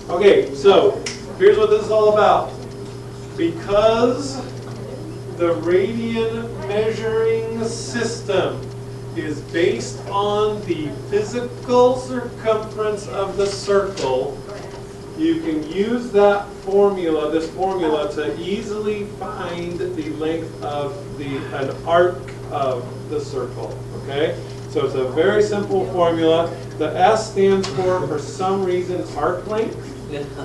Okay, so here's what this is all about. Because the radian measuring system is based on the physical circumference of the circle, you can use that formula, this formula, to easily find the length of an arc of the circle, okay? So it's a very simple formula. The S stands for some reason, arc length.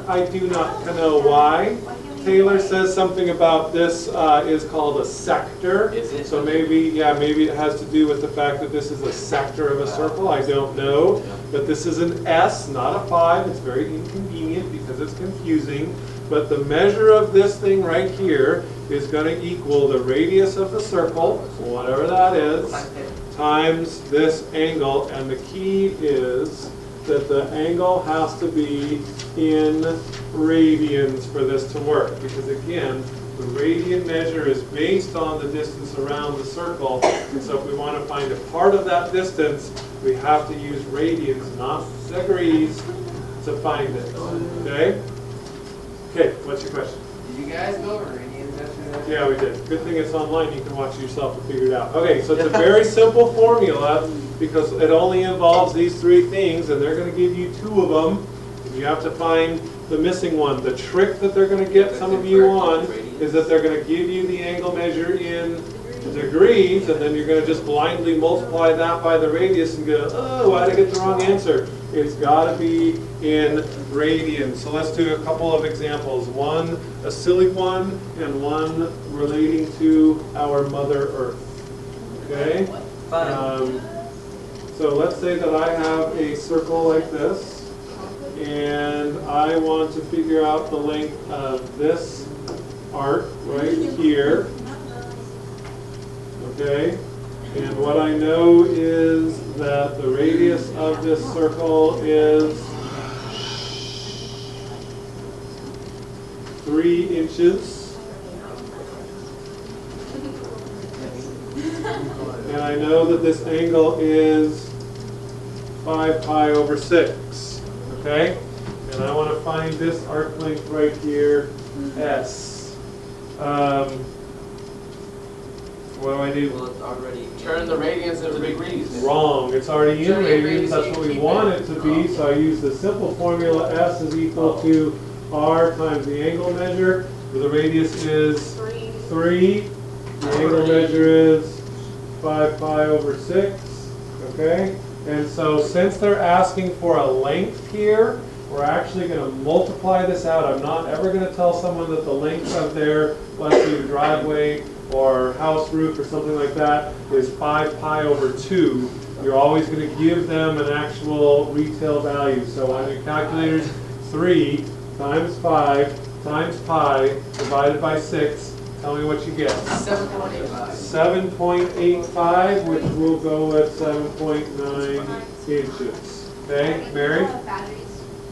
I do not know why. Taylor says something about this is called a sector. Is it? So maybe it has to do with the fact that this is a sector of a circle. I don't know. But this is an S, not a 5. It's very inconvenient because it's confusing. But the measure of this thing right here is going to equal the radius of the circle, whatever that is, times this angle. And the key is that the angle has to be in radians for this to work. Because again, the radian measure is based on the distance around the circle. And so if we want to find a part of that distance, we have to use radians, not degrees, to find it. Okay? Okay, what's your question? Did you guys go over radians yesterday? Yeah, we did. Good thing it's online. You can watch it yourself and figure it out. Okay, so it's a very simple formula because it only involves these three things, and they're going to give you 2 of them. And you have to find the missing one. The trick that they're going to get some of you on is that they're going to give you the angle measure in degrees, and then you're going to just blindly multiply that by the radius and go, oh, why did I get the wrong answer? It's got to be in radians. So let's do a couple of examples. One, a silly one, and one relating to our Mother Earth. Okay? So let's say that I have a circle like this, and I want to figure out the length of this arc right here. Okay? And what I know is that the radius of this circle is 3 inches. And I know that this angle is 5 pi over 6. Okay? And I want to find this arc length right here, S. What do I do? Well, it's already Turn the radians into degrees. Wrong. It's already in Turn it radians. That's what we want it to be. So I use the simple formula. S is equal to R times the angle measure. The radius is 3. The angle measure is 5 pi over 6. Okay? And so since they're asking for a length here, we're actually going to multiply this out. I'm not ever going to tell someone that the length of their, let's say, driveway or house roof or something like that is 5 pi over 2. You're always going to give them an actual retail value. So on your calculators, 3 times 5 times pi divided by 6. Tell me what you get. 7.85. 7.85, which will go at 7.9 inches. Okay, Mary?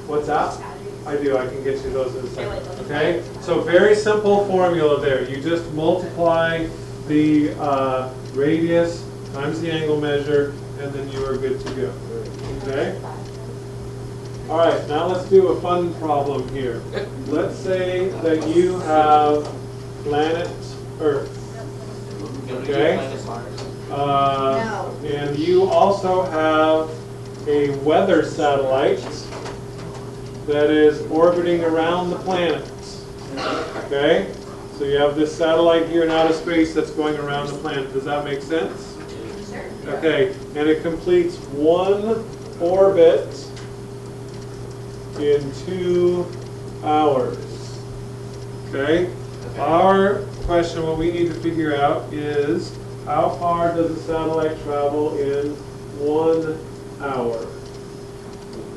What's that? I do. I can get you those in a second. Okay? So very simple formula there. You just multiply the radius times the angle measure, and then you are good to go. Okay? All right. Now let's do a fun problem here. Let's say that you have planet Earth. Okay? And you also have a weather satellite that is orbiting around the planet. Okay? So you have this satellite here in outer space that's going around the planet. Does that make sense? Sure. Okay, and it completes one orbit in 2 hours. Okay? Our question, what we need to figure out is how far does the satellite travel in 1 hour?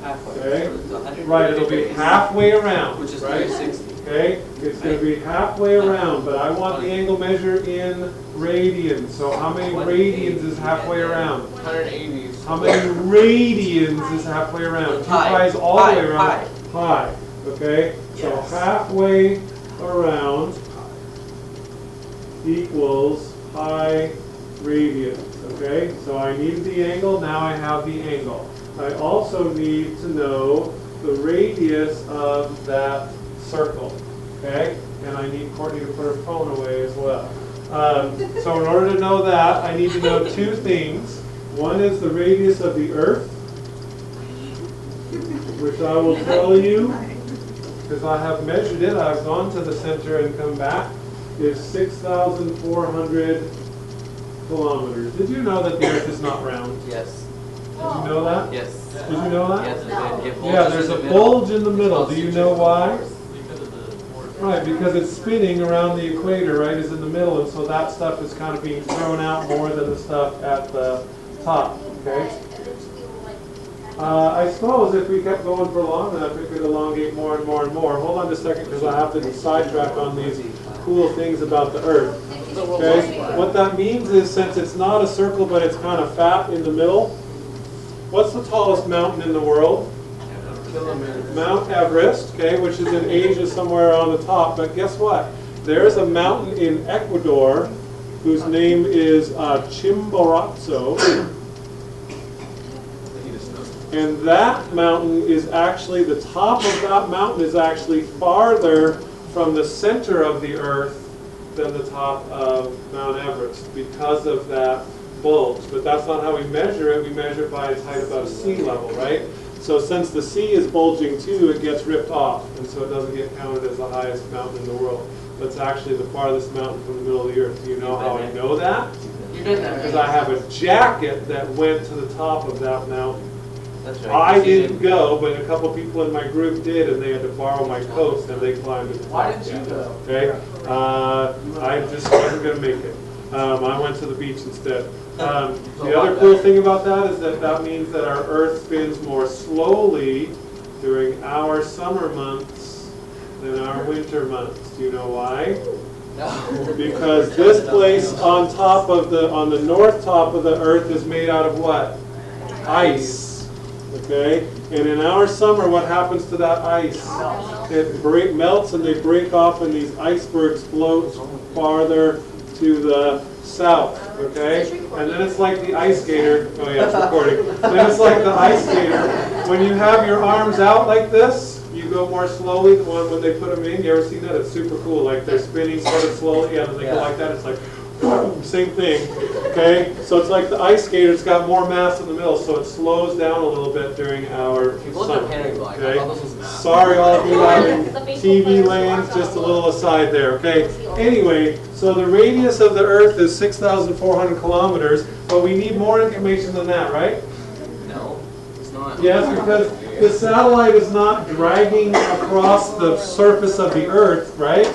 halfway. Okay. So it's 180 Right, it'll be degrees, halfway around. which is right? 360. Okay, it's going to be halfway around, but I want the angle measure in radians. So how many radians is halfway around? 180. How many radians is halfway around? 2 pi's all the way around. Pi. Okay, so Yes. halfway around equals pi radians. Okay, so I need the angle. Now I have the angle. I also need to know the radius of that circle, okay? And I need Courtney to put her phone away as well. So in order to know that, I need to know two things. One is the radius of the Earth, which I will tell you, because I have measured it, I've gone to the center and come back, is 6,400 kilometers. Did you know that the Earth is not round? Yes. Did you know that? Yes. Did you know that? Yes, I did. Yeah, there's a bulge in the middle. Do you know why? Right, because it's spinning around the equator, right, is in the middle, and so that stuff is kind of being thrown out more than the stuff at the top, okay? I suppose if we kept going for long enough, it could elongate more and more and more. Hold on just a second, because I have to sidetrack on these cool things about the Earth. Okay? What that means is, since it's not a circle, but it's kind of fat in the middle, what's the tallest mountain in the world? Mount Everest, okay, which is in Asia somewhere on the top. But guess what? There's a mountain in Ecuador whose name is Chimborazo. And that mountain is actually, the top of that mountain is actually farther from the center of the Earth than the top of Mount Everest because of that bulge. But that's not how we measure it. We measure it by its height above sea level, right? So since the sea is bulging too, it gets ripped off, and so it doesn't get counted as the highest mountain in the world. But it's actually the farthest mountain from the middle of the Earth. Do you know how I know that? You've been there. Because I have a jacket that went to the top of that mountain. That's right. I didn't go, but a couple people in my group did, and they had to borrow my coat, and they climbed to the top. Why didn't you go? Okay, I just wasn't going to make it. I went to the beach instead. The other cool thing about that is that that means that our Earth spins more slowly during our summer months than our winter months. Do you know why? No. Because this place on top of on the north top of the Earth is made out of what? Ice. Okay? And in our summer, what happens to that ice? It melts and they break off, and these icebergs float farther to the south, okay? And then it's like the ice skater. Oh yeah, it's recording. Then it's like the ice skater. When you have your arms out like this, you go more slowly when they put them in. You ever seen that? It's super cool. Like they're spinning sort of slowly, and then they go like that. It's like, same thing, okay? So it's like the ice skater. It's got more mass in the middle, so it slows down a little bit during our summer, okay? Sorry all of you out in TV lands, just a little aside there, okay? Anyway, so the radius of the Earth is 6,400 kilometers, but we need more information than that, right? No, it's not. Yes, because the satellite is not dragging across the surface of the Earth, right?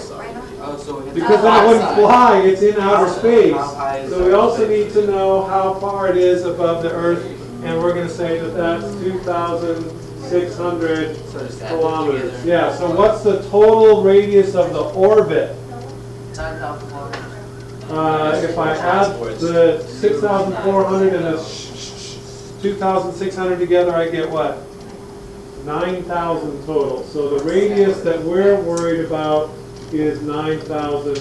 Oh, so Because then it wouldn't fly, it's in outer space. How high is So we that? also need to know how far it is above the Earth, and we're going to say that that's 2,600 So just add kilometers. together. Yeah, so what's the total radius of the orbit? 9,000 kilometers. If I add the 6,400 and the 2,600 together, I get what? 9,000 total. So the radius that we're worried about is 9,000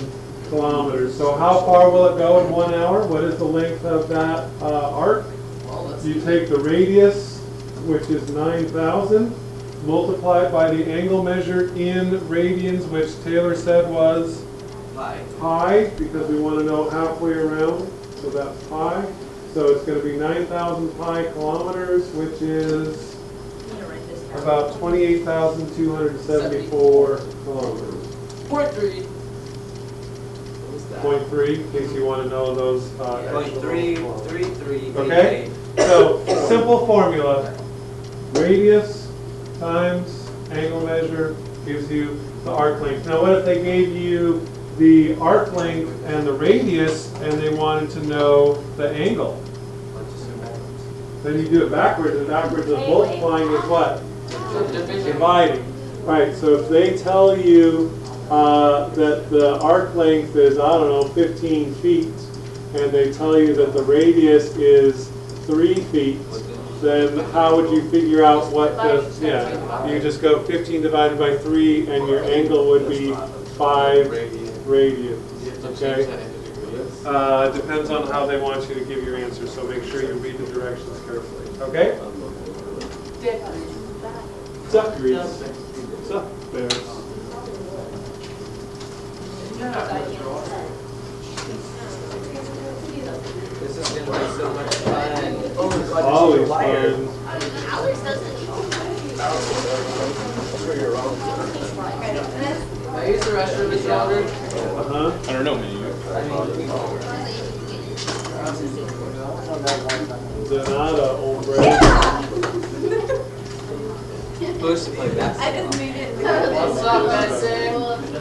kilometers. So how far will it go in 1 hour? What is the length of that arc? Well, let's You take the radius, which is 9,000, multiply it by the angle measured in radians, which Taylor said was pi, because we want to know halfway around. So that's pi. So it's going to be 9,000 pi kilometers, which is about 28,274 kilometers. 0.3. 0.3, in case you want to know those. extra 0.333. Okay? So, simple formula. Radius times angle measure gives you the arc length. Now, what if they gave you the arc length and the radius, and they wanted to know the angle? Then you do it backwards, and backwards of multiplying is what? Dividing. Right, so if they tell you that the arc length is, I don't know, 15 feet, and they tell you that the radius is 3 feet, then how would you figure out what the, you just go 15 divided by 3, and your angle would be 5 radians, okay? Depends on how they want you to give your answer, so make sure you read the directions carefully, okay? Suck, Reese. Suck, bears. This is gonna be so much fun. Oh my god, Always you're a liar. fun. Alex doesn't show. I'm sure you're wrong. Can I use the restroom, Mr. Aldridge? Uh-huh. I don't know, man. Donata, old bread. Supposed to play basketball. I just made it. What's up, Betsy?